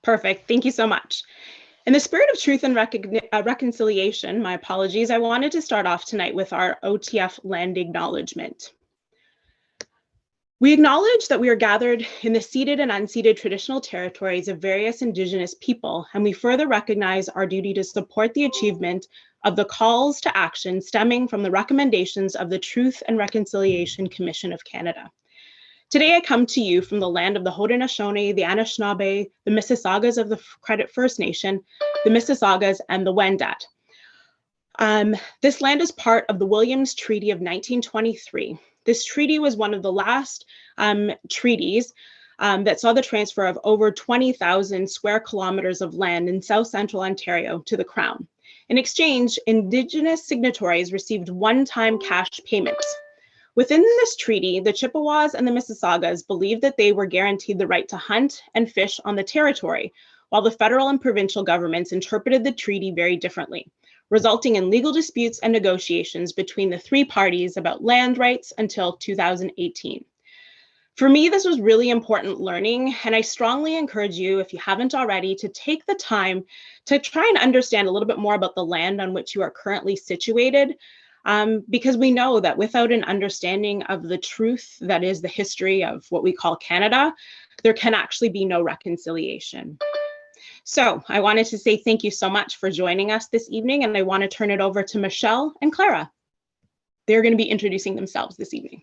Perfect. Thank you so much. In the spirit of truth and reconciliation, my apologies, I wanted to start off tonight with our OTF land acknowledgement. We acknowledge that we are gathered in the ceded and unceded traditional territories of various Indigenous people, and we further recognize our duty to support the achievement of the calls to action stemming from the recommendations of the Truth and Reconciliation Commission of Canada. Today, I come to you from the land of the Haudenosaunee, the Anishinaabe, the Mississaugas of the Credit First Nation, the Mississaugas, and the Wendat. This land is part of the Williams Treaty of 1923. This treaty was one of the last treaties that saw the transfer of over 20,000 square kilometers of land in South Central Ontario to the Crown. In exchange, Indigenous signatories received one-time cash payments. Within this treaty, the Chippewas and the Mississaugas believed that they were guaranteed the right to hunt and fish on the territory, while the federal and provincial governments interpreted the treaty very differently, resulting in legal disputes and negotiations between the three parties about land rights until 2018. For me, this was really important learning, and I strongly encourage you, if you haven't already, to take the time to try and understand a little bit more about the land on which you are currently situated, because we know that without an understanding of the truth that is the history of what we call Canada, there can actually be no reconciliation. So I wanted to say thank you so much for joining us this evening, and I want to turn it over to Michelle and Klara. They're going to be introducing themselves this evening.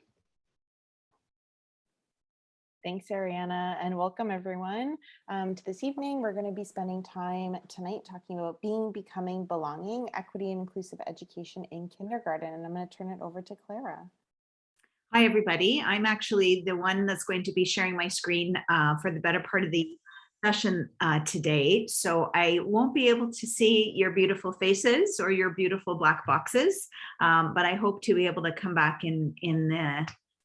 Thanks, Ariana, and welcome everyone to this evening. We're going to be spending time tonight talking about being, becoming, belonging, equity, and inclusive education in kindergarten. And I'm going to turn it over to Klara. Hi, everybody. I'm actually the one that's going to be sharing my screen for the better part of the session today. So I won't be able to see your beautiful faces or your beautiful black boxes, but I hope to be able to come back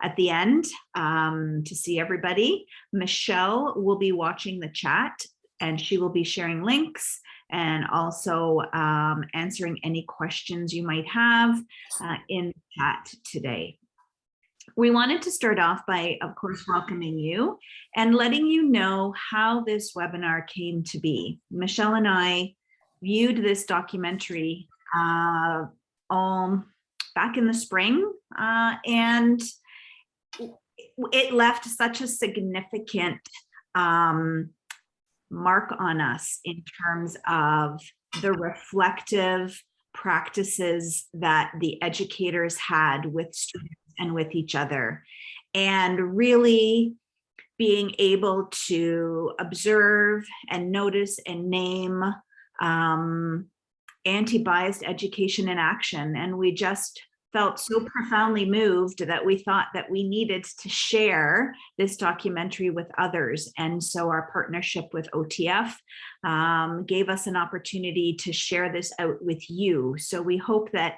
at the end to see everybody. Michelle will be watching the chat, and she will be sharing links and also answering any questions you might have in the chat today. We wanted to start off by, of course, welcoming you and letting you know how this webinar came to be. Michelle and I viewed this documentary back in the spring, and it left such a significant mark on us in terms of the reflective practices that the educators had with students and with each other, and really being able to observe and notice and name anti-biased education in action. And we just felt so profoundly moved that we thought that we needed to share this documentary with others. And so our partnership with OTF gave us an opportunity to share this out with you. So we hope that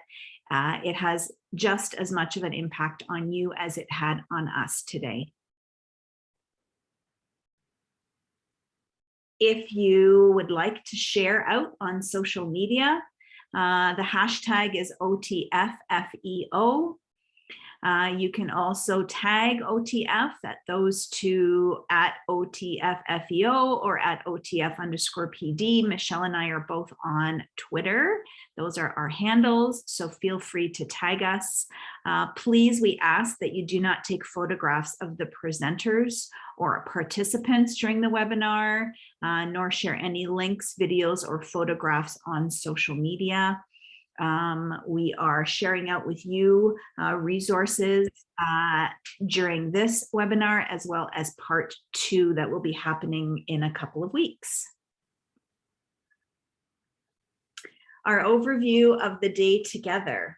it has just as much of an impact on you as it had on us today. If you would like to share out on social media, the hashtag is OTFFEO. You can also tag OTF at those two, at OTFFEO or at OTF_PD. Michelle and I are both on Twitter. Those are our handles, so feel free to tag us. Please, we ask that you do not take photographs of the presenters or participants during the webinar, nor share any links, videos, or photographs on social media. We are sharing out with you resources during this webinar, as well as part 2 that will be happening in a couple of weeks. Our overview of the day together.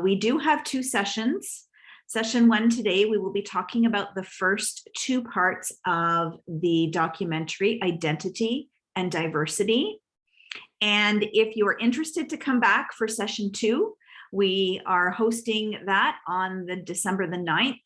We do have 2 sessions. Session 1 today, we will be talking about the first 2 parts of the documentary, Identity and Diversity. And if you're interested to come back for session 2, we are hosting that on December the 9th,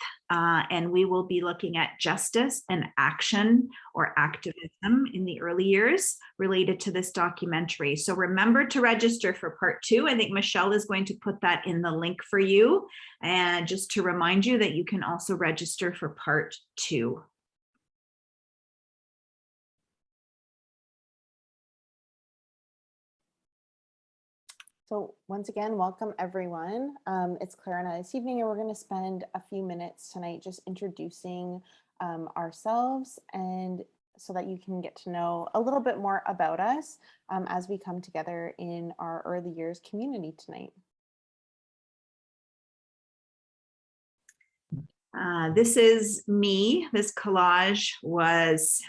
and we will be looking at justice and action or activism in the early years related to this documentary. So remember to register for part 2. I think Michelle is going to put that in the link for you. And just to remind you that you can also register for part 2. So once again, welcome everyone. It's Klara this evening, and we're going to spend a few minutes tonight just introducing ourselves, and so that you can get to know a little bit more about us as we come together in our early years community tonight. This is me. This collage was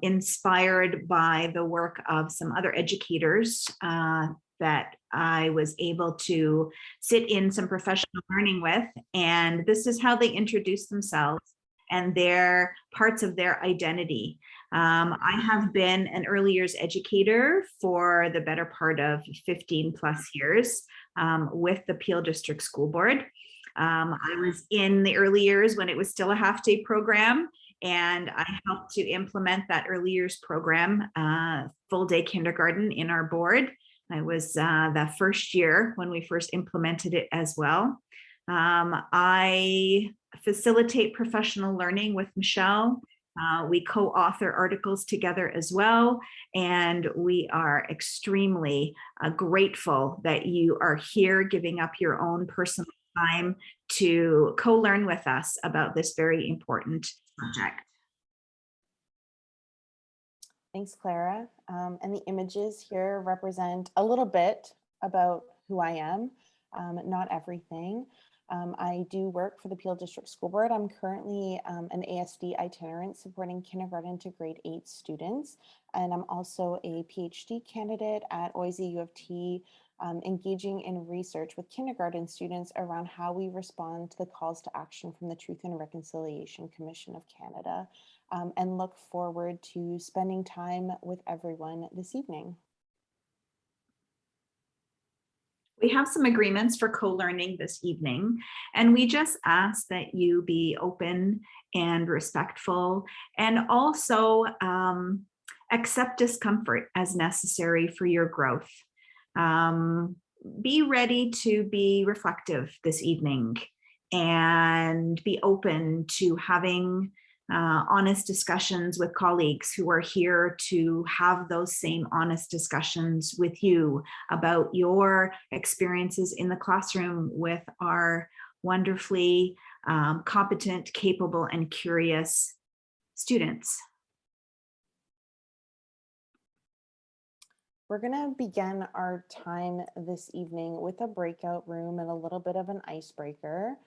inspired by the work of some other educators that I was able to sit in some professional learning with. And this is how they introduce themselves and their parts of their identity. I have been an early years educator for the better part of 15 plus years with the Peel District School Board. I was in the early years when it was still a half-day program, and I helped to implement that early years program, full-day kindergarten in our board. I was the first year when we first implemented it as well. I facilitate professional learning with Michelle. We co-author articles together as well, and we are extremely grateful that you are here giving up your own personal time to co-learn with us about this very important subject. Thanks, Klara. And the images here represent a little bit about who I am, not everything. I do work for the Peel District School Board. I'm currently an ASD itinerant supporting kindergarten to grade 8 students. And I'm also a PhD candidate at OISE U of T, engaging in research with kindergarten students around how we respond to the calls to action from the Truth and Reconciliation Commission of Canada, and look forward to spending time with everyone this evening. We have some agreements for co-learning this evening, and we just ask that you be open and respectful, and also accept discomfort as necessary for your growth. Be ready to be reflective this evening and be open to having honest discussions with colleagues who are here to have those same honest discussions with you about your experiences in the classroom with our wonderfully competent, capable, and curious students. We're going to begin our time this evening with a breakout room and a little bit of an icebreaker.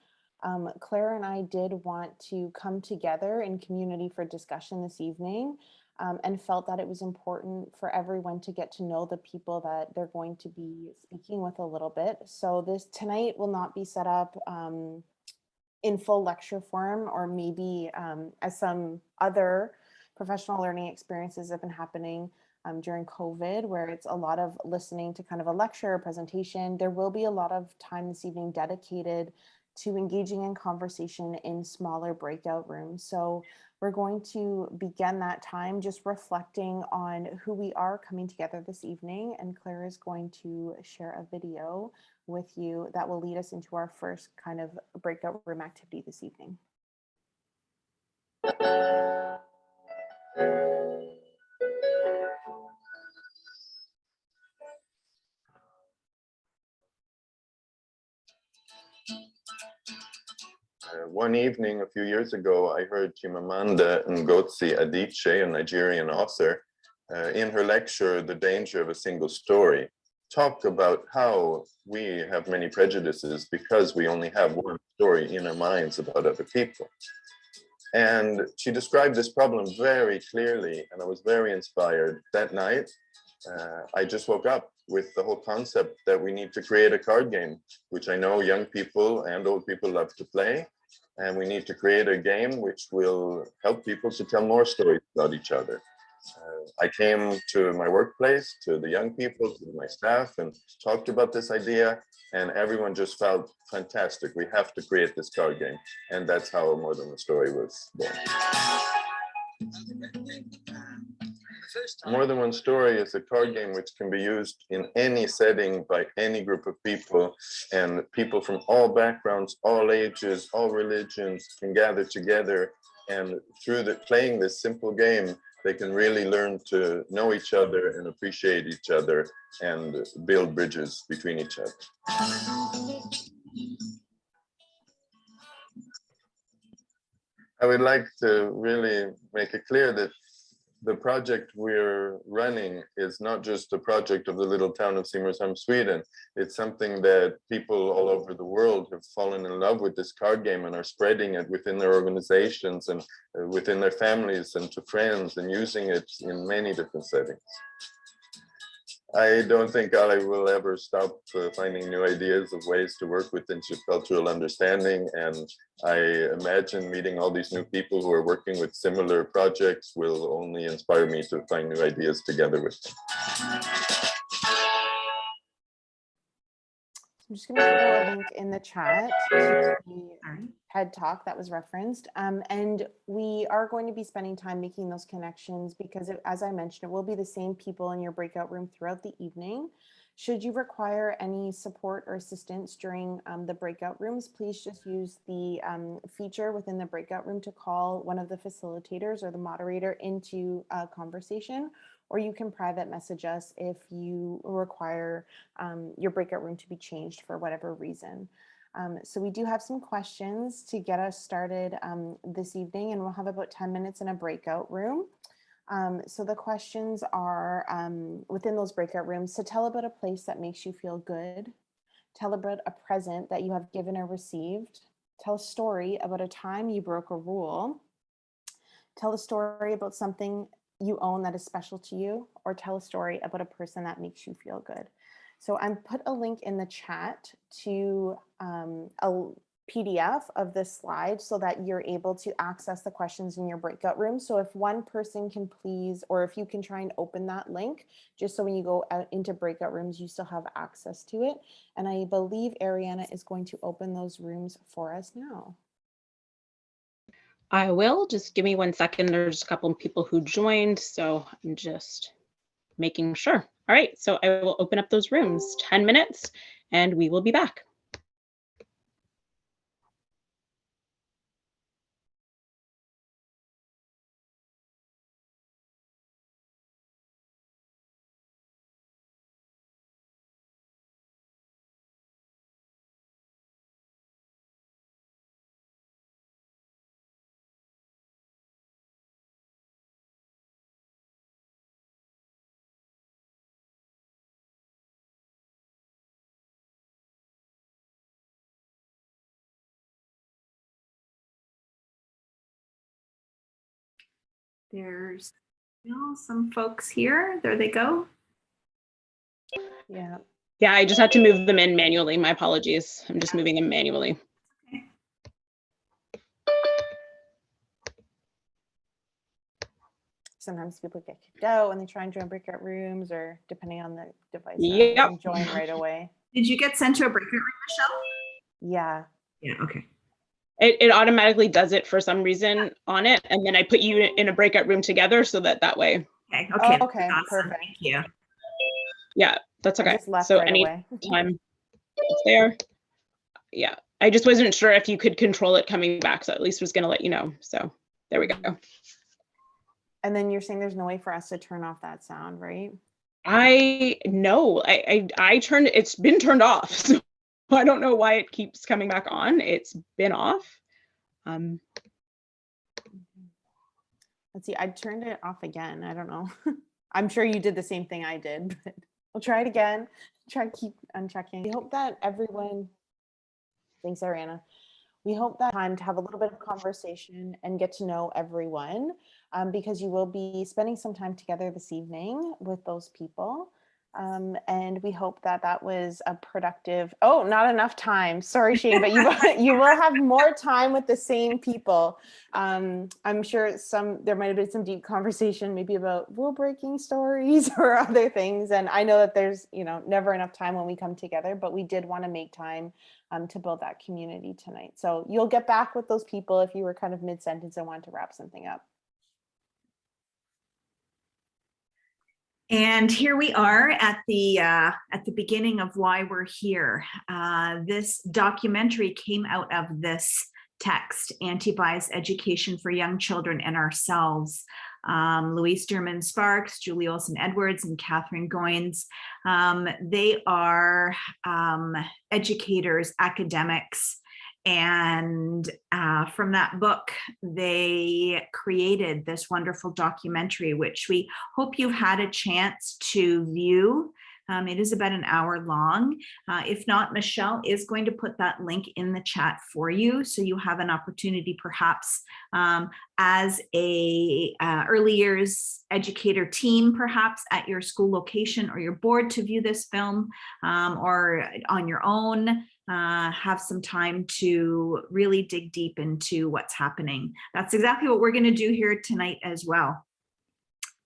Klara and I did want to come together in community for discussion this evening, and felt that it was important for everyone to get to know the people that they're going to be speaking with a little bit. So this tonight will not be set up in full lecture form, or maybe as some other professional learning experiences have been happening during COVID, where it's a lot of listening to kind of a lecture or presentation. There will be a lot of time this evening dedicated to engaging in conversation in smaller breakout rooms. So we're going to begin that time just reflecting on who we are coming together this evening. And Klara is going to share a video with you that will lead us into our first kind of breakout room activity this evening. One evening a few years ago, I heard Chimamanda Ngozi Adichie, a Nigerian author, in her lecture, The Danger of a Single Story, talk about how we have many prejudices because we only have one story in our minds about other people. And she described this problem very clearly, and I was very inspired. That night, I just woke up with the whole concept that we need to create a card game, which I know young people and old people love to play. And we need to create a game which will help people to tell more stories about each other. I came to my workplace, to the young people, to my staff, and talked about this idea, and everyone just felt fantastic. We have to create this card game. And that's how More Than a Story was born. More Than One Story is a card game which can be used in any setting by any group of people, and people from all backgrounds, all ages, all religions can gather together, and through playing this simple game, they can really learn to know each other and appreciate each other and build bridges between each other. I would like to really make it clear that the project we're running is not just a project of the little town of Simrishamn, Sweden. It's something that people all over the world have fallen in love with this card game and are spreading it within their organizations and within their families and to friends and using it in many different settings. I don't think I will ever stop finding new ideas of ways to work with intercultural understanding, and I imagine meeting all these new people who are working with similar projects will only inspire me to find new ideas together with them. I'm just going to throw a link in the chat to the TED Talk that was referenced. And we are going to be spending time making those connections because, as I mentioned, it will be the same people in your breakout room throughout the evening. Should you require any support or assistance during the breakout rooms, please just use the feature within the breakout room to call one of the facilitators or the moderator into a conversation, or you can private message us if you require your breakout room to be changed for whatever reason. So we do have some questions to get us started this evening, and we'll have about 10 minutes in a breakout room. So the questions are within those breakout rooms. So tell about a place that makes you feel good. Tell about a present that you have given or received. Tell a story about a time you broke a rule. Tell a story about something you own that is special to you, or tell a story about a person that makes you feel good. So I put a link in the chat to a PDF of this slide so that you're able to access the questions in your breakout room. So if one person can please, or if you can try and open that link, just so when you go out into breakout rooms, you still have access to it. And I believe Ariana is going to open those rooms for us now. I will. Just give me 1 second. There's a couple of people who joined, so I'm just making sure. All right, so I will open up those rooms. 10 minutes, and we will be back. There's some folks here. There they go. Yeah. Yeah, I just had to move them in manually. My apologies. I'm just moving them manually. Okay. Sometimes people get kicked out when they try and join breakout rooms, or depending on the device, Yep. they can join right away. Did you get sent to a breakout room, Michelle? Yeah. Yeah, okay. It automatically does it for some reason on it, and then I put you in a breakout room together so that way. Okay, Oh, okay. okay, Awesome. perfect. Thank you. Yeah, that's I okay. just left So right away. anytime it's there. Yeah, I just wasn't sure if you could control it coming back, so at least was going to let you know. So there we go. And then you're saying there's no way for us to turn off that sound, right? No, I turned, it's been turned off. So I don't know why it keeps coming back on. It's been off. Let's see, I turned it off again. I don't know. I'm sure you did the same thing I did, but we'll try it again. Try to keep unchecking. We hope that everyone, thanks, Ariana. We hope that time to have a little bit of conversation and get to know everyone, because you will be spending some time together this evening with those people. And we hope that that was a productive, oh, not enough time. Sorry, Shane, but you will have more time with the same people. I'm sure there might have been some deep conversation, maybe about rule breaking stories or other things. And I know that there's, never enough time when we come together, but we did want to make time to build that community tonight. So you'll get back with those people if you were kind of mid-sentence and want to wrap something up. And here we are at the beginning of why we're here. This documentary came out of this text, Antibias Education for Young Children and Ourselves. Louise Derman Sparks, Julie Olson Edwards, and Catherine Goins. They are educators, academics, and from that book, they created this wonderful documentary, which we hope you've had a chance to view. It is about an hour long. If not, Michelle is going to put that link in the chat for you, so you have an opportunity perhaps as a early years educator team, perhaps at your school location or your board, to view this film, or on your own. Have some time to really dig deep into what's happening. That's exactly what we're going to do here tonight as well.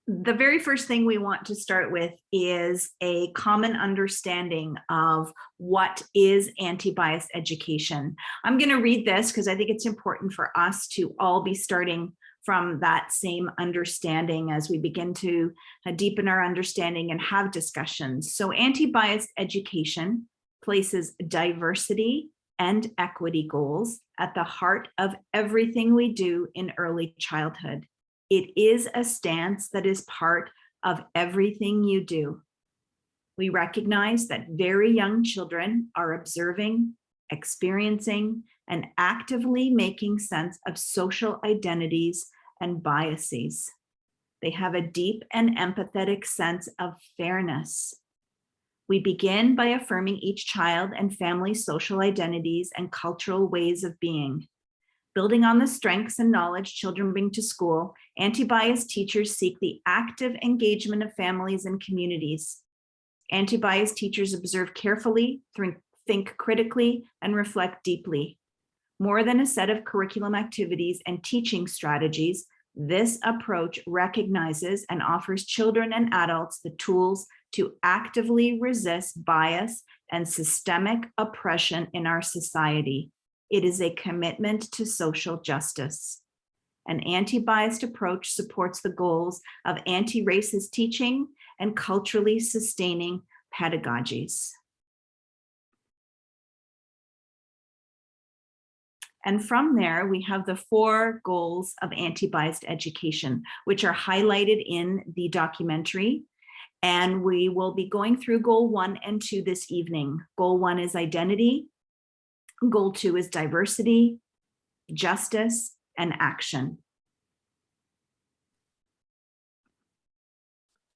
The very first thing we want to start with is a common understanding of what is anti-bias education. I'm going to read this because I think it's important for us to all be starting from that same understanding as we begin to deepen our understanding and have discussions. So anti-bias education places diversity and equity goals at the heart of everything we do in early childhood. It is a stance that is part of everything you do. We recognize that very young children are observing, experiencing, and actively making sense of social identities and biases. They have a deep and empathetic sense of fairness. We begin by affirming each child and family's social identities and cultural ways of being. Building on the strengths and knowledge children bring to school, anti-bias teachers seek the active engagement of families and communities. Anti-bias teachers observe carefully, think critically, and reflect deeply. More than a set of curriculum activities and teaching strategies, this approach recognizes and offers children and adults the tools to actively resist bias and systemic oppression in our society. It is a commitment to social justice. An anti-biased approach supports the goals of anti-racist teaching and culturally sustaining pedagogies. And from there, we have the 4 goals of anti-biased education, which are highlighted in the documentary. And we will be going through goal 1 and 2 this evening. Goal 1 is identity. Goal 2 is diversity, justice, and action.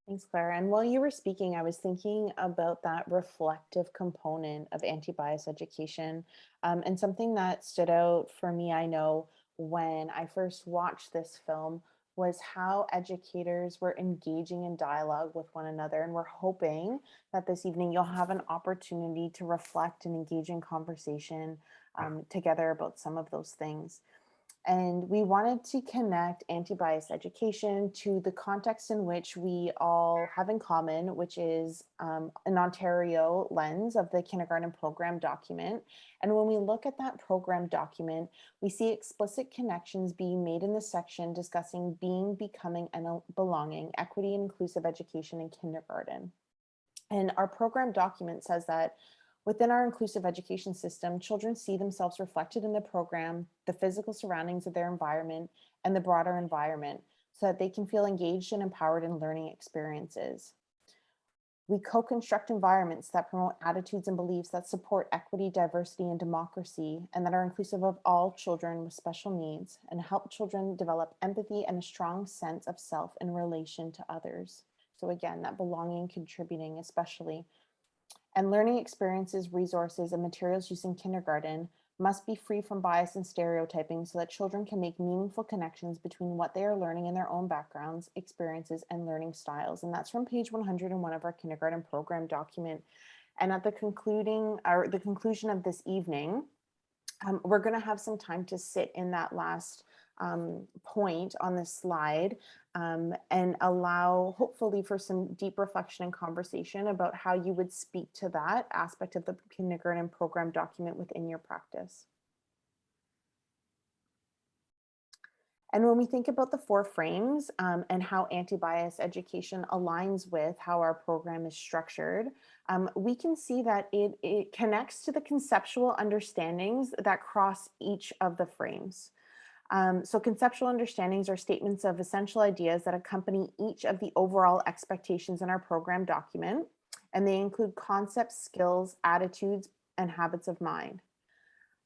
Thanks, Klara. And while you were speaking, I was thinking about that reflective component of anti-bias education, and something that stood out for me, I know, when I first watched this film, was how educators were engaging in dialogue with one another. And we're hoping that this evening you'll have an opportunity to reflect and engage in conversation together about some of those things. And we wanted to connect anti-bias education to the context in which we all have in common, which is an Ontario lens of the kindergarten program document. And when we look at that program document, we see explicit connections being made in the section discussing being, becoming, and belonging, equity, and inclusive education in kindergarten. And our program document says that within our inclusive education system, children see themselves reflected in the program, the physical surroundings of their environment, and the broader environment, so that they can feel engaged and empowered in learning experiences. We co-construct environments that promote attitudes and beliefs that support equity, diversity, and democracy, and that are inclusive of all children with special needs, and help children develop empathy and a strong sense of self in relation to others. So again, that belonging, contributing especially. And learning experiences, resources, and materials used in kindergarten must be free from bias and stereotyping so that children can make meaningful connections between what they are learning in their own backgrounds, experiences, and learning styles. And that's from page 101 of our kindergarten program document. And at the conclusion of this evening, we're going to have some time to sit in that last point on this slide and allow, hopefully, for some deep reflection and conversation about how you would speak to that aspect of the kindergarten program document within your practice. And when we think about the 4 frames and how anti-bias education aligns with how our program is structured, we can see that it connects to the conceptual understandings that cross each of the frames. So conceptual understandings are statements of essential ideas that accompany each of the overall expectations in our program document, and they include concepts, skills, attitudes, and habits of mind.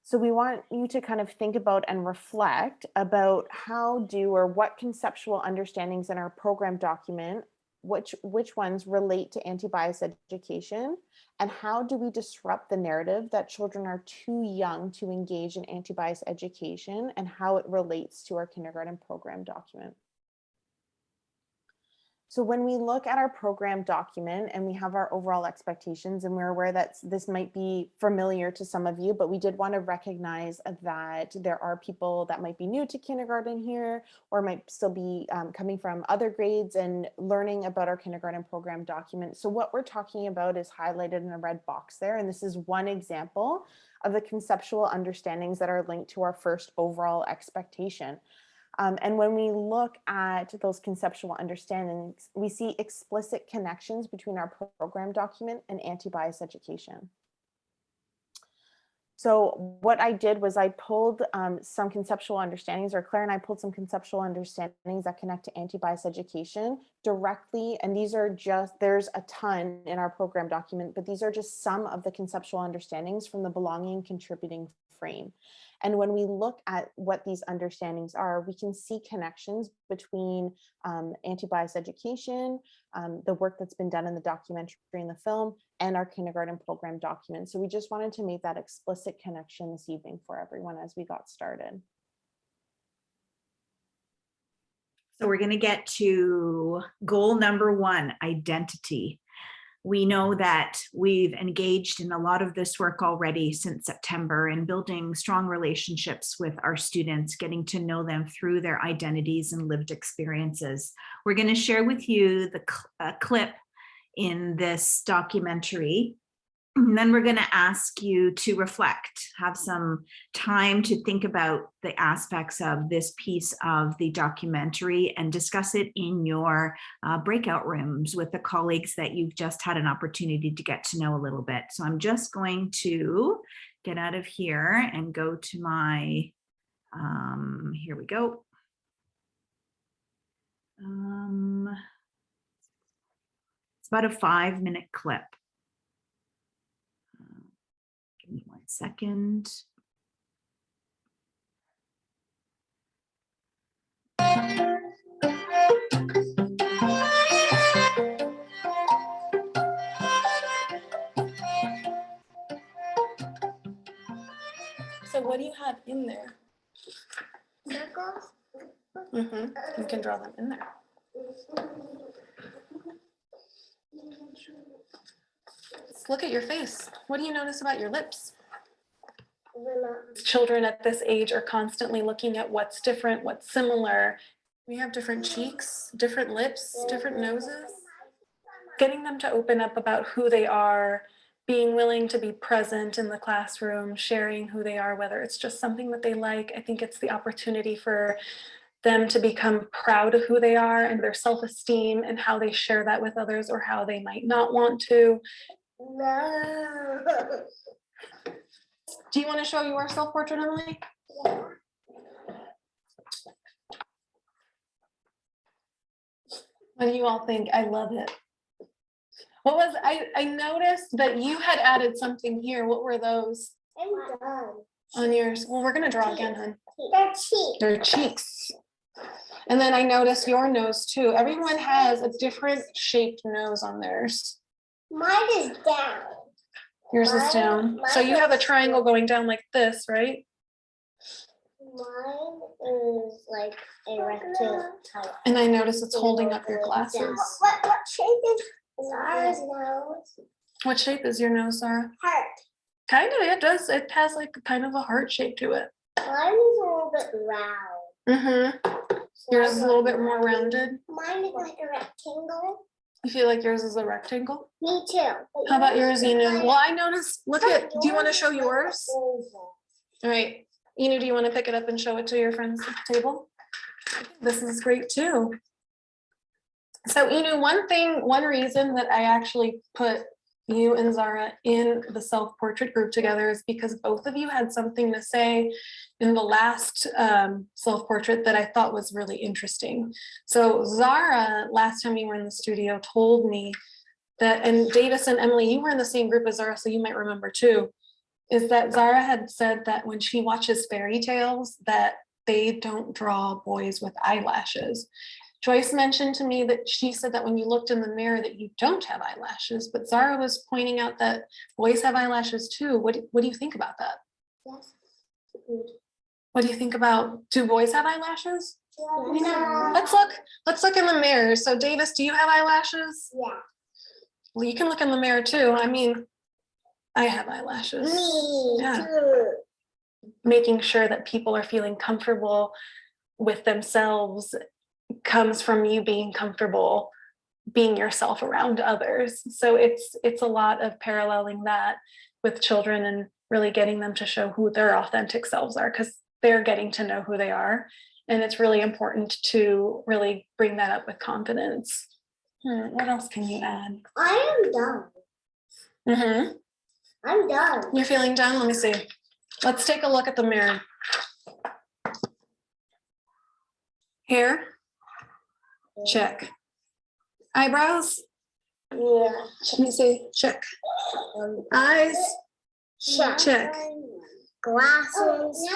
So we want you to kind of think about and reflect about what conceptual understandings in our program document, which ones relate to anti-bias education, and how do we disrupt the narrative that children are too young to engage in anti-bias education, and how it relates to our kindergarten program document. So when we look at our program document and we have our overall expectations, and we're aware that this might be familiar to some of you, but we did want to recognize that there are people that might be new to kindergarten here, or might still be coming from other grades and learning about our kindergarten program document. So what we're talking about is highlighted in a red box there. And this is one example of the conceptual understandings that are linked to our first overall expectation. And when we look at those conceptual understandings, we see explicit connections between our program document and anti-bias education. So what I did was I pulled some conceptual understandings, or Klara and I pulled some conceptual understandings that connect to anti-bias education directly. And these are just, there's a ton in our program document, but these are just some of the conceptual understandings from the belonging contributing frame. And when we look at what these understandings are, we can see connections between anti-bias education, the work that's been done in the documentary and the film, and our kindergarten program document. So we just wanted to make that explicit connection this evening for everyone as we got started. So we're going to get to goal number 1, identity. We know that we've engaged in a lot of this work already since September, in building strong relationships with our students, getting to know them through their identities and lived experiences. We're going to share with you the clip in this documentary. And then we're going to ask you to reflect, have some time to think about the aspects of this piece of the documentary and discuss it in your breakout rooms with the colleagues that you've just had an opportunity to get to know a little bit. So I'm just going to get out of here and go to my, here we go. It's about a 5-minute clip. Give me 1 second. So what do you have in there? Circles? You can draw them in there. Let's look at your face. What do you notice about your lips? Children at this age are constantly looking at what's different, what's similar. We have different cheeks, different lips, different noses. Getting them to open up about who they are, being willing to be present in the classroom, sharing who they are, whether it's just something that they like. I think it's the opportunity for them to become proud of who they are and their self-esteem, and how they share that with others, or how they might not want to. No. Do you want to show your self-portrait, Emily? Yeah. What do you all think? I love it. What was, I noticed that you had added something here. What were those I'm done. on yours? Well, we're going to draw again, hon. They're cheap. Their cheeks. And then I noticed your nose too. Everyone has a different shaped nose on theirs. Mine is down. Yours is down. So you have a triangle going down like this, right? Mine is like a rectangle type. And I notice it's holding up your glasses. What shape is Zara's nose? What shape is your nose, Zara? Heart. Kind of, it does. It has like kind of a heart shape to it. Mine is a little bit round. Yours is a little bit more rounded. Mine is like a rectangle. You feel like yours is a rectangle? Me too. How about yours, Inu? Well, I noticed, look at, do you want to show yours? All right. Inu, do you want to pick it up and show it to your friends at the table? This is great too. So Inu, one reason that I actually put you and Zara in the self-portrait group together is because both of you had something to say in the last self-portrait that I thought was really interesting. So Zara, last time you were in the studio, told me that, and Davis and Emily, you were in the same group as Zara, so you might remember too, is that Zara had said that when she watches fairy tales, that they don't draw boys with eyelashes. Joyce mentioned to me that she said that when you looked in the mirror that you don't have eyelashes, but Zara was pointing out that boys have eyelashes too. What do you think about that? Yes. What do you think about, do boys have eyelashes? Yeah. Let's look in the mirror. So Davis, do you have eyelashes? Yeah. Well, you can look in the mirror too. I mean, I have eyelashes. Me Yeah. too. Making sure that people are feeling comfortable with themselves comes from you being comfortable being yourself around others. So it's a lot of paralleling that with children and really getting them to show who their authentic selves are, because they're getting to know who they are. And it's really important to really bring that up with confidence. What else can you add? I am done. I'm done. You're feeling done? Let me see. Let's take a look at the mirror. Hair? Check. Eyebrows? Yeah. Let me see. Check. Eyes? Check. Check. Glasses.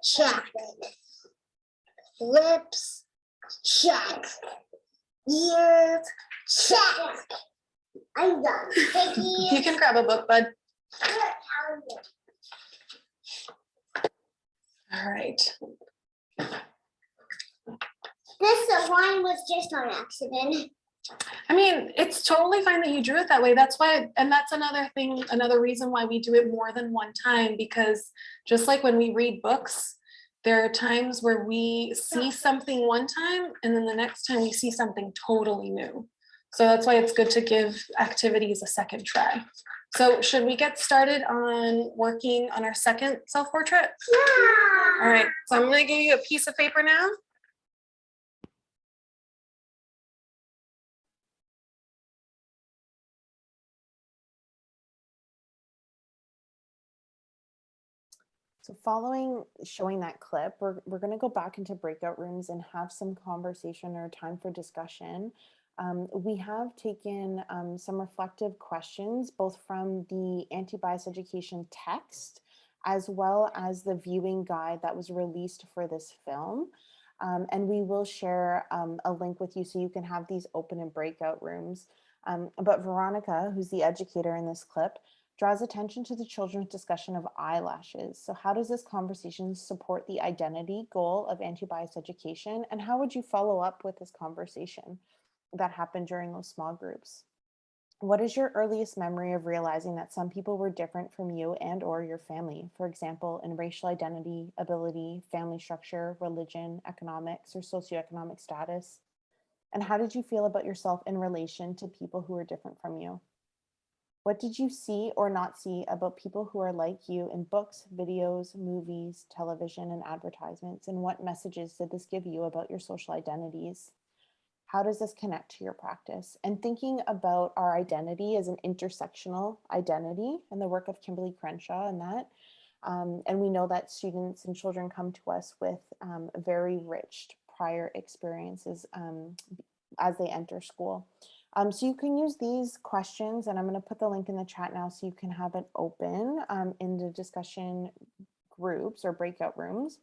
Check. Lips. Check. Ears. Check. I'm done. You can grab a book, bud. All right. This line was just on accident. I mean, it's totally fine that you drew it that way. That's why, and that's another thing, another reason why we do it more than one time, because just like when we read books, there are times where we see something one time and then the next time we see something totally new. So that's why it's good to give activities a second try. So should we get started on working on our second self-portrait? Yeah. All right, so I'm going to give you a piece of paper now. So following showing that clip, we're going to go back into breakout rooms and have some conversation or time for discussion. We have taken some reflective questions, both from the Antibias Education text, as well as the viewing guide that was released for this film. And we will share a link with you so you can have these open in breakout rooms. But Veronica, who's the educator in this clip, draws attention to the children's discussion of eyelashes. So how does this conversation support the identity goal of Antibias Education? And how would you follow up with this conversation that happened during those small groups? What is your earliest memory of realizing that some people were different from you and or your family? For example, in racial identity, ability, family structure, religion, economics, or socioeconomic status? And how did you feel about yourself in relation to people who are different from you? What did you see or not see about people who are like you in books, videos, movies, television, and advertisements? And what messages did this give you about your social identities? How does this connect to your practice? And thinking about our identity as an intersectional identity and the work of Kimberly Crenshaw and that. And we know that students and children come to us with very rich prior experiences as they enter school. So you can use these questions, and I'm going to put the link in the chat now so you can have it open in the discussion groups or breakout rooms.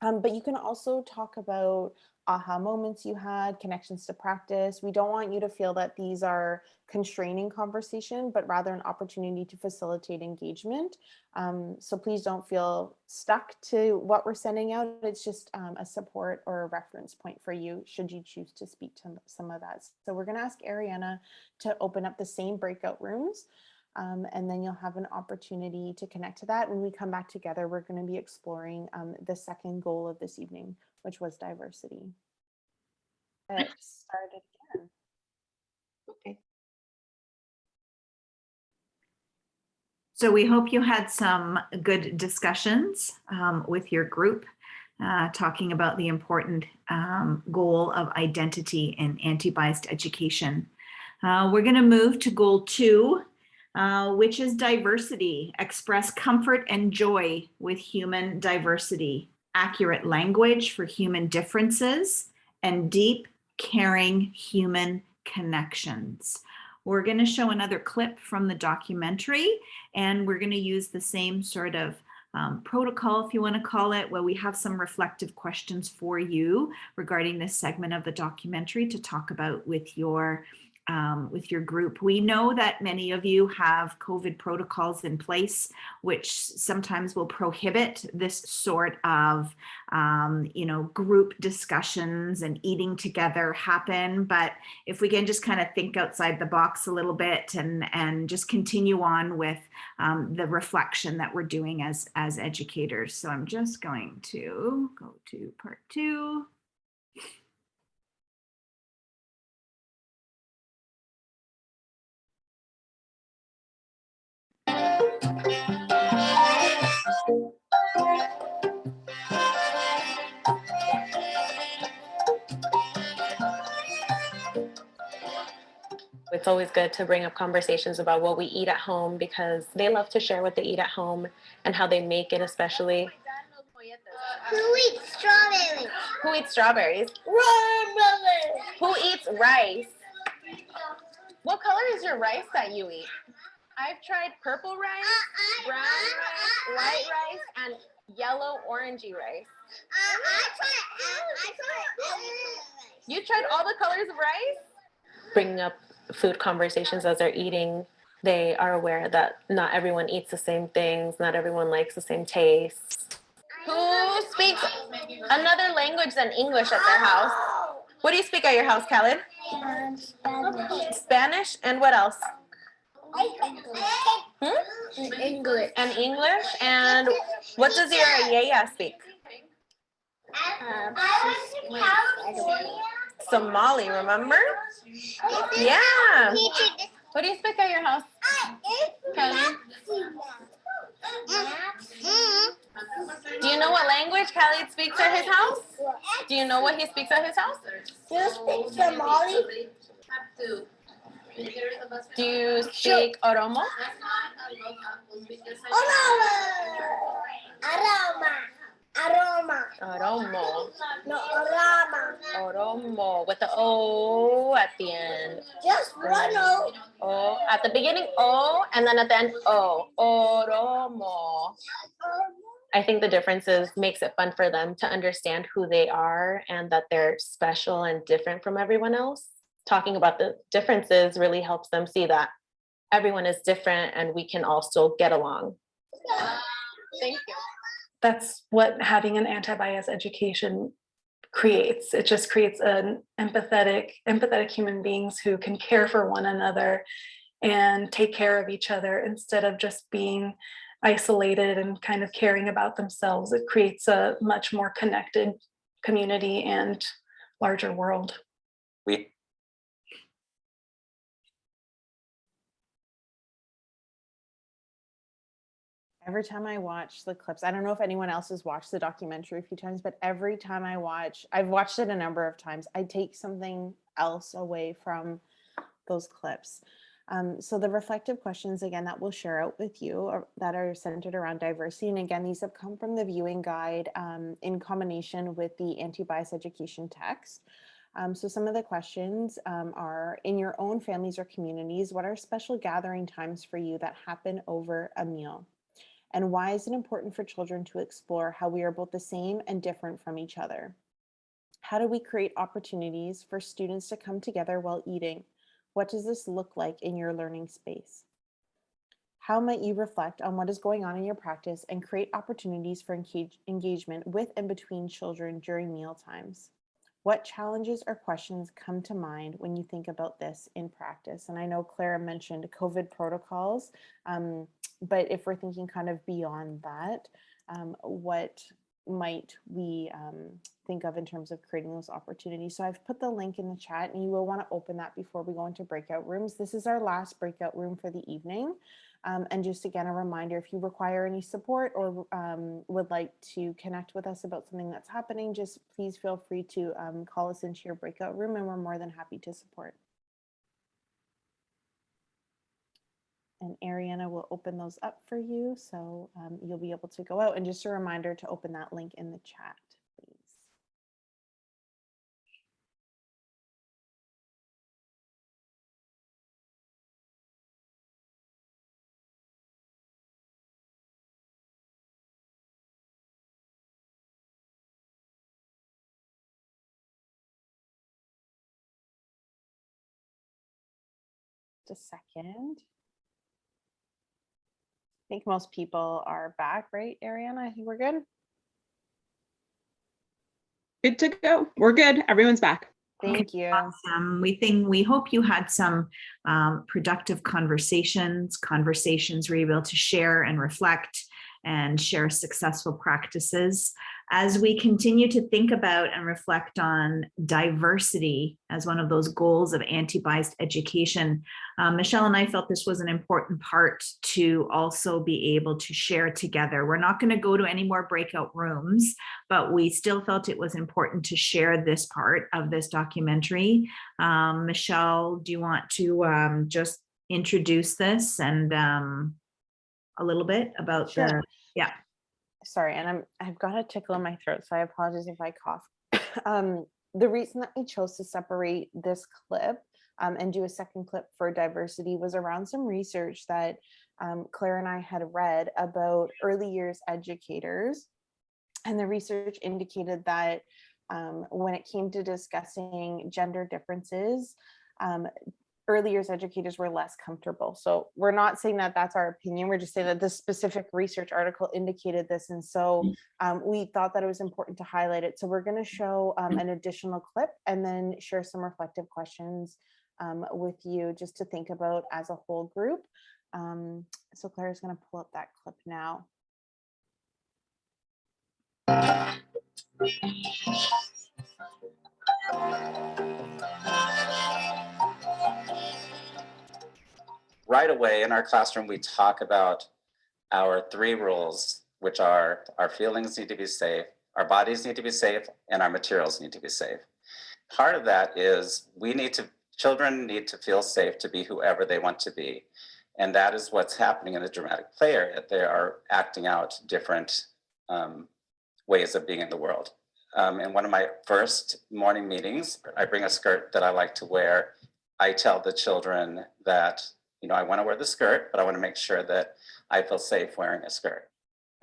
But you can also talk about aha moments you had, connections to practice. We don't want you to feel that these are constraining conversation, but rather an opportunity to facilitate engagement. So please don't feel stuck to what we're sending out. It's just a support or a reference point for you should you choose to speak to some of that. So we're going to ask Ariana to open up the same breakout rooms. And then you'll have an opportunity to connect to that. When we come back together, we're going to be exploring the second goal of this evening, which was diversity. Let's start it again. Okay. So we hope you had some good discussions with your group, talking about the important goal of identity in anti-biased education. We're going to move to goal 2. which is diversity. Express comfort and joy with human diversity. Accurate language for human differences, and deep, caring human connections. We're going to show another clip from the documentary, and we're going to use the same sort of protocol, if you want to call it, where we have some reflective questions for you regarding this segment of the documentary to talk about with your group. We know that many of you have COVID protocols in place, which sometimes will prohibit this sort of, group discussions and eating together happen. But if we can just kind of think outside the box a little bit and just continue on with the reflection that we're doing as educators. So I'm just going to go to part 2. It's always good to bring up conversations about what we eat at home because they love to share what they eat at home and how they make it, especially. Who eats strawberries? Who eats strawberries? Who eats rice? What color is your rice that you eat? I've tried purple rice, brown rice, white rice, and yellow orangey rice. I tried You tried all the colors of rice? Bringing up food conversations as they're eating, they are aware that not everyone eats the same things, not everyone likes the same tastes. Who speaks another language than English at their house? What do you speak at your house, Khaled? Spanish, and what else? English. And English, and what does your yaya speak? Somali, remember? Yeah. What do you speak at your house, Khaled? Do you know what language Khaled speaks at his house? Do you know what he speaks at his house? You speak Somali? Do you speak Oromo? Aroma. Oromo. No, aroma. Oromo with the O at the end. Just one O. O at the beginning, O, and then at the end, O. Oromo. I think the differences makes it fun for them to understand who they are and that they're special and different from everyone else. Talking about the differences really helps them see that everyone is different and we can all still get along. Thank you. That's what having an anti-bias education creates. It just creates an empathetic human beings who can care for one another and take care of each other instead of just being isolated and kind of caring about themselves. It creates a much more connected community and larger world. Every time I watch the clips, I don't know if anyone else has watched the documentary a few times, but every time I've watched it a number of times, I take something else away from those clips. So the reflective questions, again, that we'll share out with you that are centered around diversity. And again, these have come from the viewing guide in combination with the Antibias Education text. So some of the questions are, in your own families or communities, what are special gathering times for you that happen over a meal? And why is it important for children to explore how we are both the same and different from each other? How do we create opportunities for students to come together while eating? What does this look like in your learning space? How might you reflect on what is going on in your practice and create opportunities for engagement with and between children during meal times? What challenges or questions come to mind when you think about this in practice? And I know Klara mentioned COVID protocols, but if we're thinking kind of beyond that, what might we think of in terms of creating those opportunities? So I've put the link in the chat and you will want to open that before we go into breakout rooms. This is our last breakout room for the evening. And just again, a reminder, if you require any support or would like to connect with us about something that's happening, just please feel free to call us into your breakout room and we're more than happy to support. and Ariana will open those up for you. So you'll be able to go out, and just a reminder to open that link in the chat, please. Just a second. I think most people are back, right, Ariana? I think we're good. Good to go. We're good. Everyone's back. Thank you. Awesome. We hope you had some productive conversations where you're able to share and reflect and share successful practices. As we continue to think about and reflect on diversity as one of those goals of anti-biased education, Michelle and I felt this was an important part to also be able to share together. We're not going to go to any more breakout rooms, but we still felt it was important to share this part of this documentary. Michelle, do you want to just introduce this and a little bit about Sure. yeah. Sorry, and I've got a tickle in my throat, so I apologize if I cough. The reason that we chose to separate this clip and do a second clip for diversity was around some research that Klara and I had read about early years educators. And the research indicated that when it came to discussing gender differences, early years educators were less comfortable. So we're not saying that that's our opinion. We're just saying that this specific research article indicated this. And so we thought that it was important to highlight it. So we're going to show an additional clip and then share some reflective questions with you just to think about as a whole group. So Klara's going to pull up that clip now. Right away in our classroom, we talk about our 3 rules, which are our feelings need to be safe, our bodies need to be safe, and our materials need to be safe. Part of that is children need to feel safe to be whoever they want to be. And that is what's happening in the dramatic play area. They are acting out different ways of being in the world. In one of my first morning meetings, I bring a skirt that I like to wear. I tell the children that, I want to wear the skirt, but I want to make sure that I feel safe wearing a skirt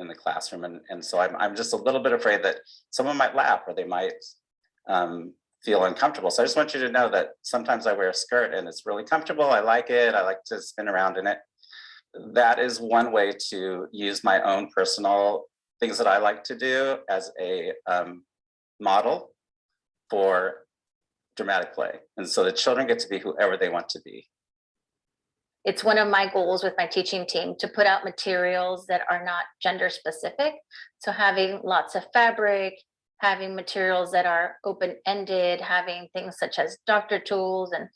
in the classroom. And so I'm just a little bit afraid that someone might laugh or they might feel uncomfortable. So I just want you to know that sometimes I wear a skirt and it's really comfortable. I like it. I like to spin around in it. That is one way to use my own personal things that I like to do as a model for dramatic play. And so the children get to be whoever they want to be. It's one of my goals with my teaching team to put out materials that are not gender specific. So having lots of fabric, having materials that are open-ended, having things such as doctor tools and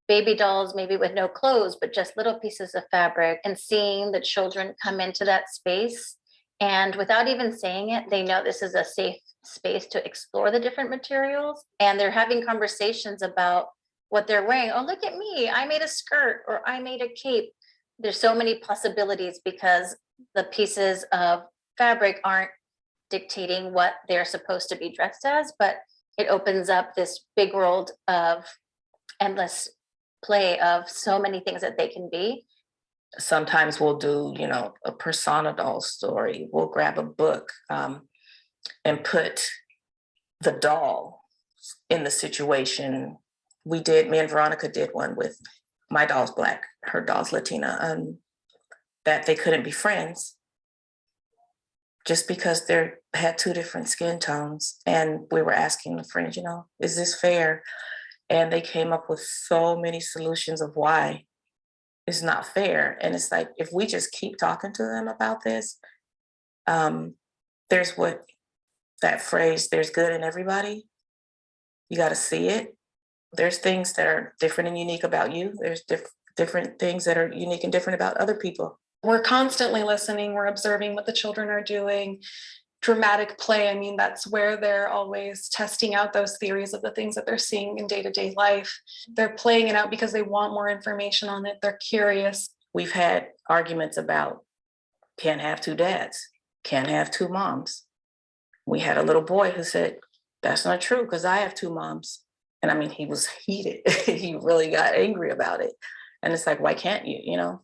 baby dolls, maybe with no clothes, but just little pieces of fabric, and seeing the children come into that space. And without even saying it, they know this is a safe space to explore the different materials. And they're having conversations about what they're wearing. Oh, look at me, I made a skirt or I made a cape. There's so many possibilities because the pieces of fabric aren't dictating what they're supposed to be dressed as, but it opens up this big world of endless play of so many things that they can be. Sometimes we'll do, a persona doll story. We'll grab a book and put the doll in the situation. Me and Veronica did one with my doll's Black, her doll's Latina, that they couldn't be friends just because they had 2 different skin tones. And we were asking the friends, is this fair? And they came up with so many solutions of why it's not fair. And it's like, if we just keep talking to them about this, there's that phrase, there's good in everybody. You got to see it. There's things that are different and unique about you. There's different things that are unique and different about other people. We're constantly listening. We're observing what the children are doing. Dramatic play, that's where they're always testing out those theories of the things that they're seeing in day-to-day life. They're playing it out because they want more information on it. They're curious. We've had arguments about can't have two dads, can't have two moms. We had a little boy who said, that's not true because I have two moms. And I mean, he was heated. He really got angry about it. And it's like, why can't you, you know?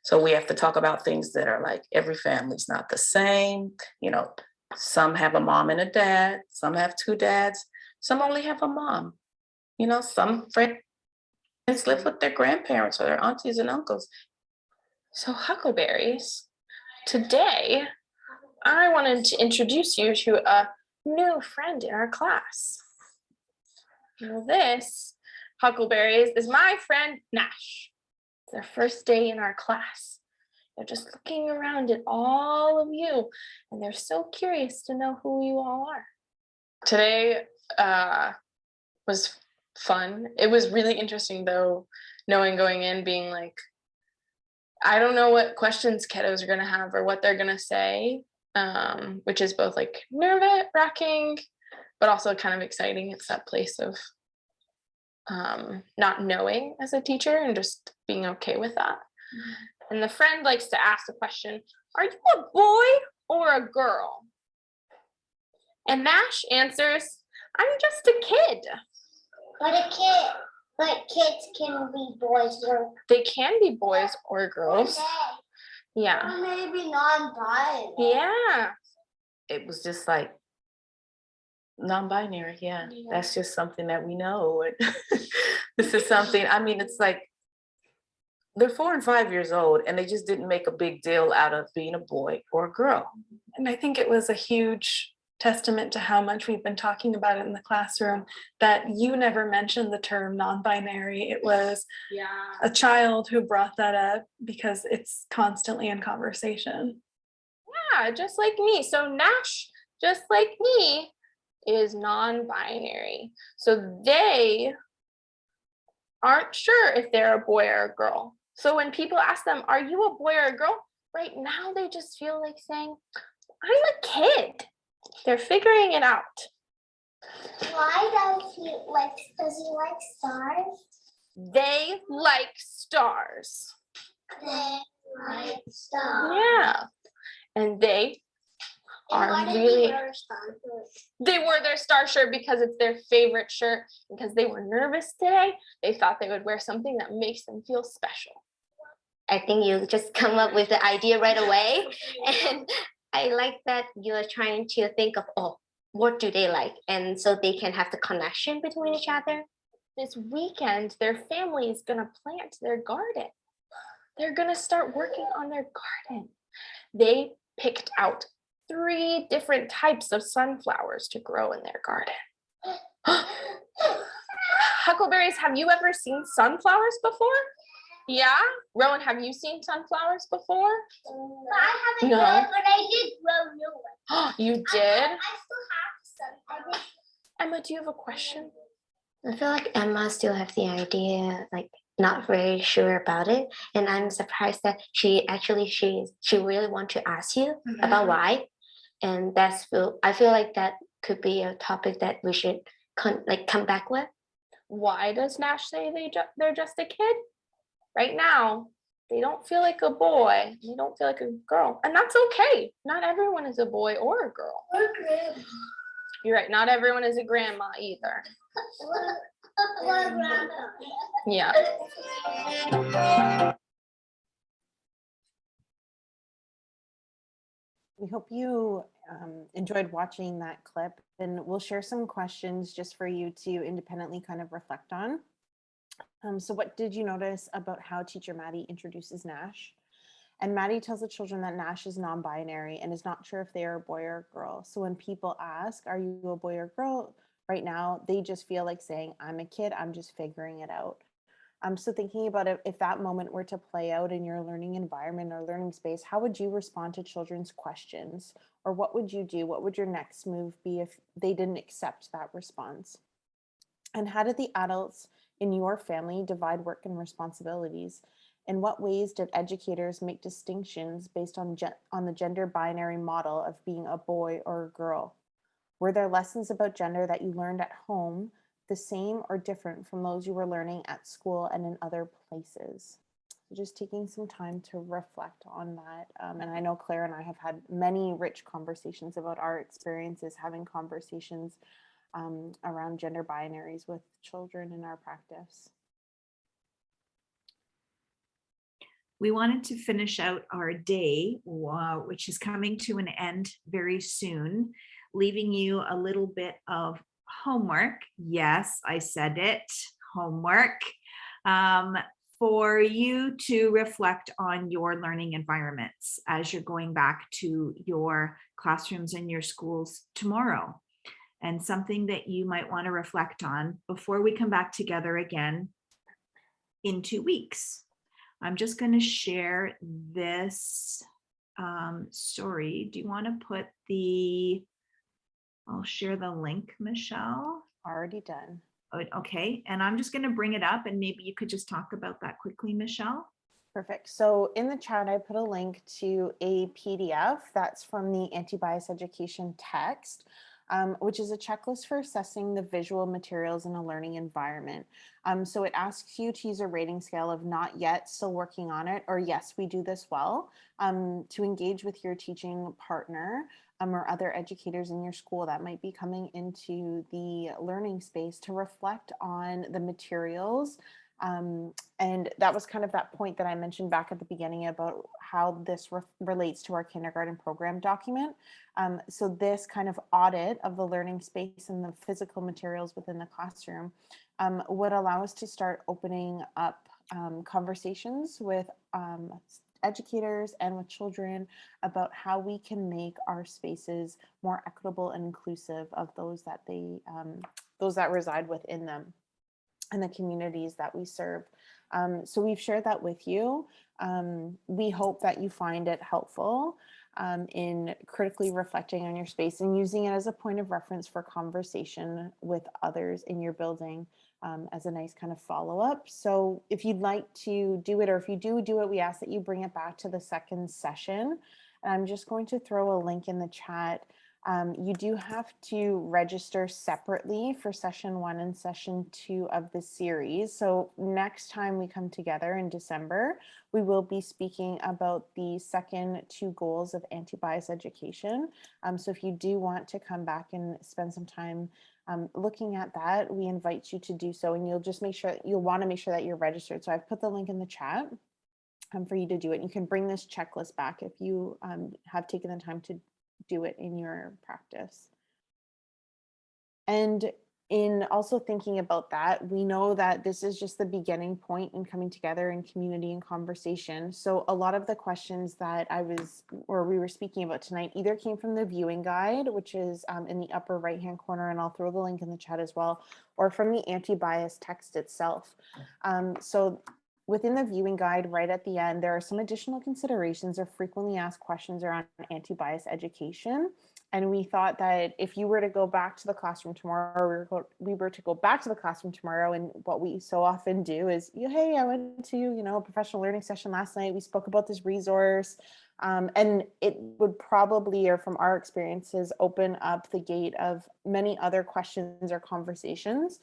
So we have to talk about things that are like, every family's not the same. You know, some have a mom and a dad, some have two dads, some only have a mom. You know, some friends live with their grandparents or their aunties and uncles. So Huckleberries, today I wanted to introduce you to a new friend in our class. Now this, Huckleberries, is my friend Nash. It's their first day in our class. They're just looking around at all of you, and they're so curious to know who you all are. Today was fun. It was really interesting though, knowing going in, being like, I don't know what questions kiddos are gonna have or what they're gonna say, which is both like nerve-wracking, but also kind of exciting. It's that place of not knowing as a teacher and just being okay with that. And the friend likes to ask the question, are you a boy or a girl? And Nash answers, I'm just a kid. But kids can be boys or They can be boys or girls. Yeah. or maybe non-binary. Yeah. It was just like non-binary. Yeah, that's just something that we know. This is something, I mean, it's like they're 4 and 5 years old and they just didn't make a big deal out of being a boy or a girl. And I think it was a huge testament to how much we've been talking about it in the classroom that you never mentioned the term non-binary. It was a child who brought that up because it's constantly in conversation. Yeah, just like me. So Nash, just like me, is non-binary. So they aren't sure if they're a boy or a girl. So when people ask them, are you a boy or a girl? Right now, they just feel like saying, I'm a kid. They're figuring it out. Why does he like stars? They like stars. They like stars. Yeah. And they And are why did really, he wear a star shirt? they wore their star shirt because it's their favorite shirt. Because they were nervous today, they thought they would wear something that makes them feel special. I think you just come up with the idea right away. And I like that you're trying to think of, oh, what do they like? And so they can have the connection between each other. This weekend, their family is gonna plant their garden. They're gonna start working on their garden. They picked out 3 different types of sunflowers to grow in their garden. Huckleberries, have you ever seen sunflowers before? Yeah? Rowan, have you seen sunflowers before? I haven't No. grown, but I did grow new ones. You I did? still have some. Emma, do you have a question? I feel like Emma still have the idea, like not very sure about it. And I'm surprised that she really want to ask you about why. And I feel like that could be a topic that we should come back with. Why does Nash say they're just a kid? Right now, they don't feel like a boy. They don't feel like a girl. And that's okay. Not everyone is a boy or a girl. You're right. Not everyone is a grandma either. Yeah. We hope you enjoyed watching that clip, and we'll share some questions just for you to independently kind of reflect on. So what did you notice about how teacher Maddie introduces Nash? And Maddie tells the children that Nash is non-binary and is not sure if they are a boy or a girl. So when people ask, are you a boy or girl? Right now, they just feel like saying, I'm a kid, I'm just figuring it out. So thinking about it, if that moment were to play out in your learning environment or learning space, how would you respond to children's questions? Or what would you do? What would your next move be if they didn't accept that response? And how did the adults in your family divide work and responsibilities? In what ways did educators make distinctions based on the gender binary model of being a boy or a girl? Were there lessons about gender that you learned at home the same or different from those you were learning at school and in other places? So just taking some time to reflect on that. And I know Klara and I have had many rich conversations about our experiences having conversations around gender binaries with children in our practice. We wanted to finish out our day, which is coming to an end very soon, leaving you a little bit of homework. Yes, I said it, homework, for you to reflect on your learning environments as you're going back to your classrooms and your schools tomorrow. And something that you might want to reflect on before we come back together again in 2 weeks. I'm just going to share this story. Do you want to put I'll share the link, Michelle. Already done. Okay, and I'm just going to bring it up and maybe you could just talk about that quickly, Michelle. Perfect. So in the chat, I put a link to a PDF that's from the Antibias Education text, which is a checklist for assessing the visual materials in a learning environment. So it asks you to use a rating scale of not yet, still working on it, or yes, we do this well, to engage with your teaching partner or other educators in your school that might be coming into the learning space to reflect on the materials. And that was kind of that point that I mentioned back at the beginning about how this relates to our kindergarten program document. So this kind of audit of the learning space and the physical materials within the classroom would allow us to start opening up conversations with educators and with children about how we can make our spaces more equitable and inclusive of those that reside within them and the communities that we serve. So we've shared that with you. We hope that you find it helpful in critically reflecting on your space and using it as a point of reference for conversation with others in your building as a nice kind of follow-up. So if you'd like to do it, or if you do it, we ask that you bring it back to the second session. And I'm just going to throw a link in the chat. You do have to register separately for session 1 and session 2 of the series. So next time we come together in December, we will be speaking about the second 2 goals of Antibias Education. So if you do want to come back and spend some time looking at that, we invite you to do so, and you'll want to make sure that you're registered. So I've put the link in the chat for you to do it. You can bring this checklist back if you have taken the time to do it in your practice. And in also thinking about that, we know that this is just the beginning point in coming together in community and conversation. So a lot of the questions that we were speaking about tonight either came from the viewing guide, which is in the upper right hand corner, and I'll throw the link in the chat as well, or from the anti-bias text itself. So within the viewing guide, right at the end, there are some additional considerations of frequently asked questions around anti-bias education. And we thought that if you were to go back to the classroom tomorrow, and what we so often do is, hey, I went to, a professional learning session last night. We spoke about this resource. And it would probably, or from our experiences, open up the gate of many other questions or conversations.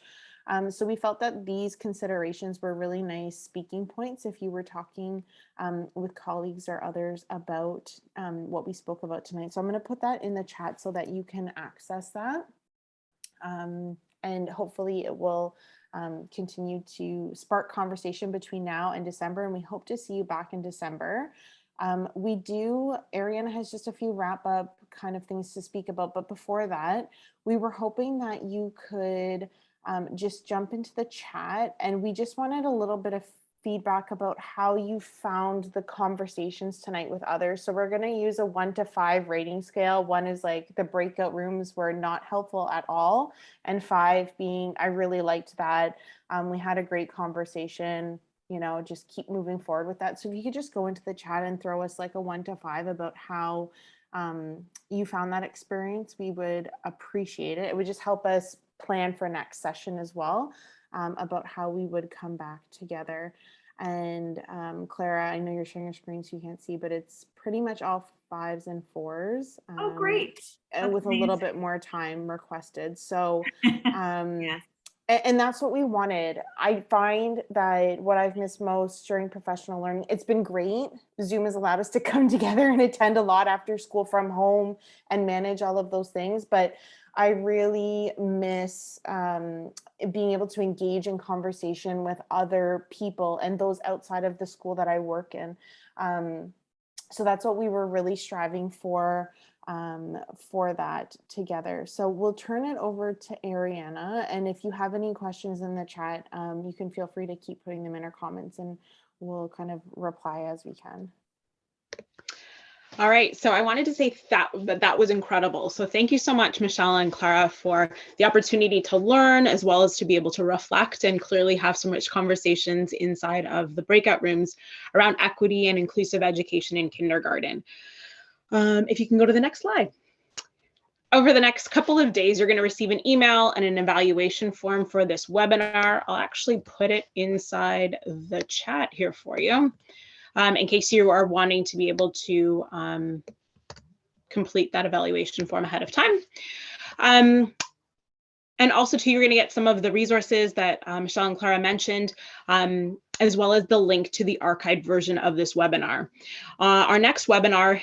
So we felt that these considerations were really nice speaking points if you were talking with colleagues or others about what we spoke about tonight. So I'm going to put that in the chat so that you can access that. And hopefully it will continue to spark conversation between now and December. And we hope to see you back in December. Ariana has just a few wrap up kind of things to speak about. But before that, we were hoping that you could just jump into the chat, and we just wanted a little bit of feedback about how you found the conversations tonight with others. So we're going to use a 1 to 5 rating scale. 1 is like the breakout rooms were not helpful at all, and 5 being I really liked that. We had a great conversation, just keep moving forward with that. So if you could just go into the chat and throw us like a 1 to 5 about how you found that experience, we would appreciate it. It would just help us plan for next session as well, about how we would come back together. And Klara, I know you're sharing your screen so you can't see, but it's pretty much all 5s and 4s. Oh, great. With a little bit more time requested. So Yes. And that's what we wanted. I find that what I've missed most during professional learning, it's been great. Zoom has allowed us to come together and attend a lot after school from home and manage all of those things. But I really miss being able to engage in conversation with other people and those outside of the school that I work in. So that's what we were really striving for that together. So we'll turn it over to Ariana. And if you have any questions in the chat, you can feel free to keep putting them in our comments and we'll kind of reply as we can. All right, so I wanted to say that was incredible. So thank you so much, Michelle and Klara, for the opportunity to learn as well as to be able to reflect and clearly have some rich conversations inside of the breakout rooms around equity and inclusive education in kindergarten. If you can go to the next slide. Over the next couple of days, you're going to receive an email and an evaluation form for this webinar. I'll actually put it inside the chat here for you. In case you are wanting to be able to complete that evaluation form ahead of time. And also too, you're going to get some of the resources that Michelle and Klara mentioned, as well as the link to the archived version of this webinar. Our next webinar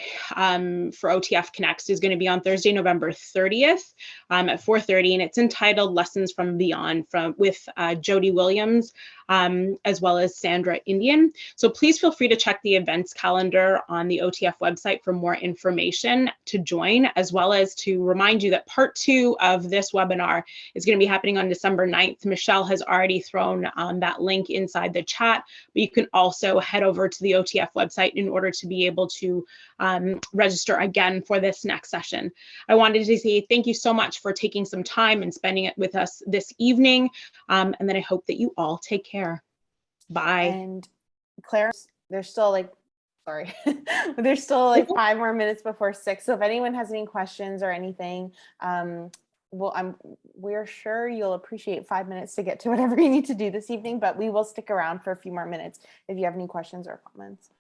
for OTF Connect is going to be on Thursday, November 30th at 4:30, and it's entitled Lessons from Beyond with Jody Williams, as well as Sandra Indian. So please feel free to check the events calendar on the OTF website for more information to join, as well as to remind you that part 2 of this webinar is going to be happening on December 9th. Michelle has already thrown that link inside the chat, but you can also head over to the OTF website in order to be able to register again for this next session. I wanted to say thank you so much for taking some time and spending it with us this evening, and then I hope that you all take care. Bye. And Claire, there's still like, sorry, there's still like 5 more minutes before 6. So if anyone has any questions or anything, we're sure you'll appreciate 5 minutes to get to whatever you need to do this evening, but we will stick around for a few more minutes if you have any questions or comments.